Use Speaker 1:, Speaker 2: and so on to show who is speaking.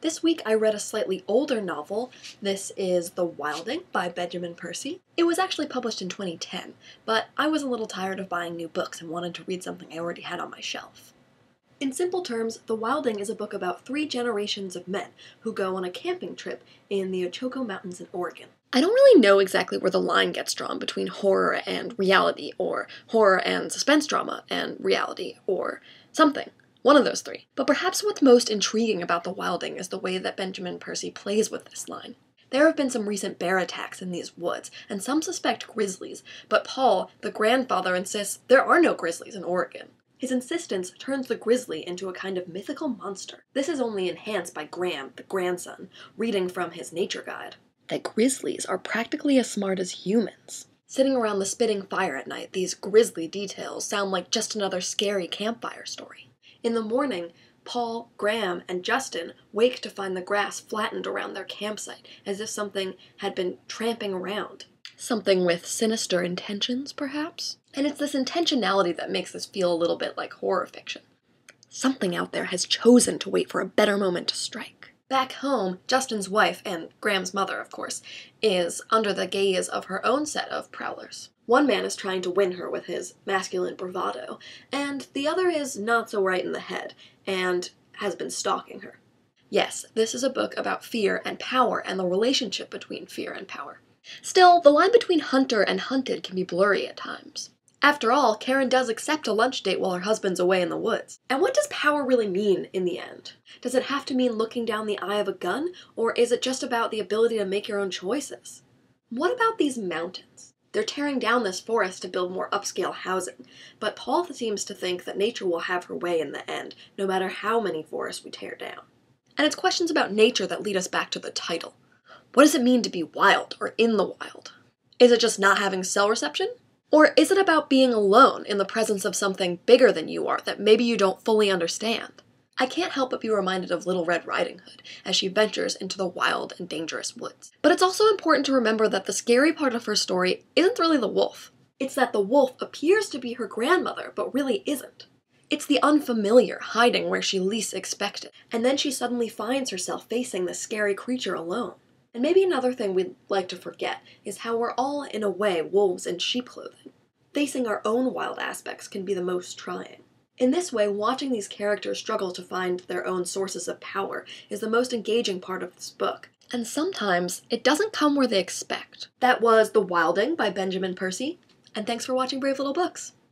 Speaker 1: This week I read a slightly older novel. This is The Wilding by Benjamin Percy. It was actually published in 2010, but I was a little tired of buying new books and wanted to read something I already had on my shelf. In simple terms, The Wilding is a book about 3 generations of men who go on a camping trip in the Ochoco Mountains in Oregon. I don't really know exactly where the line gets drawn between horror and reality, or horror and suspense drama and reality, or something. One of those 3. But perhaps what's most intriguing about The Wilding is the way that Benjamin Percy plays with this line. There have been some recent bear attacks in these woods, and some suspect grizzlies, but Paul, the grandfather, insists there are no grizzlies in Oregon. His insistence turns the grizzly into a kind of mythical monster. This is only enhanced by Graham, the grandson, reading from his nature guide. That grizzlies are practically as smart as humans. Sitting around the spitting fire at night, these grisly details sound like just another scary campfire story. In the morning, Paul, Graham, and Justin wake to find the grass flattened around their campsite, as if something had been tramping around. Something with sinister intentions, perhaps? And it's this intentionality that makes this feel a little bit like horror fiction. Something out there has chosen to wait for a better moment to strike. Back home, Justin's wife, and Graham's mother, of course, is under the gaze of her own set of prowlers. One man is trying to win her with his masculine bravado, and the other is not so right in the head, and has been stalking her. Yes, this is a book about fear and power and the relationship between fear and power. Still, the line between hunter and hunted can be blurry at times. After all, Karen does accept a lunch date while her husband's away in the woods. And what does power really mean in the end? Does it have to mean looking down the eye of a gun, or is it just about the ability to make your own choices? What about these mountains? They're tearing down this forest to build more upscale housing, but Paul seems to think that nature will have her way in the end, no matter how many forests we tear down. And it's questions about nature that lead us back to the title. What does it mean to be wild or in the wild? Is it just not having cell reception? Or is it about being alone in the presence of something bigger than you are that maybe you don't fully understand? I can't help but be reminded of Little Red Riding Hood as she ventures into the wild and dangerous woods. But it's also important to remember that the scary part of her story isn't really the wolf. It's that the wolf appears to be her grandmother, but really isn't. It's the unfamiliar hiding where she least expected, and then she suddenly finds herself facing this scary creature alone. And maybe another thing we'd like to forget is how we're all, in a way, wolves in sheep clothing. Facing our own wild aspects can be the most trying. In this way, watching these characters struggle to find their own sources of power is the most engaging part of this book. And sometimes, it doesn't come where they expect. That was The Wilding by Benjamin Percy, and thanks for watching Brave Little Books.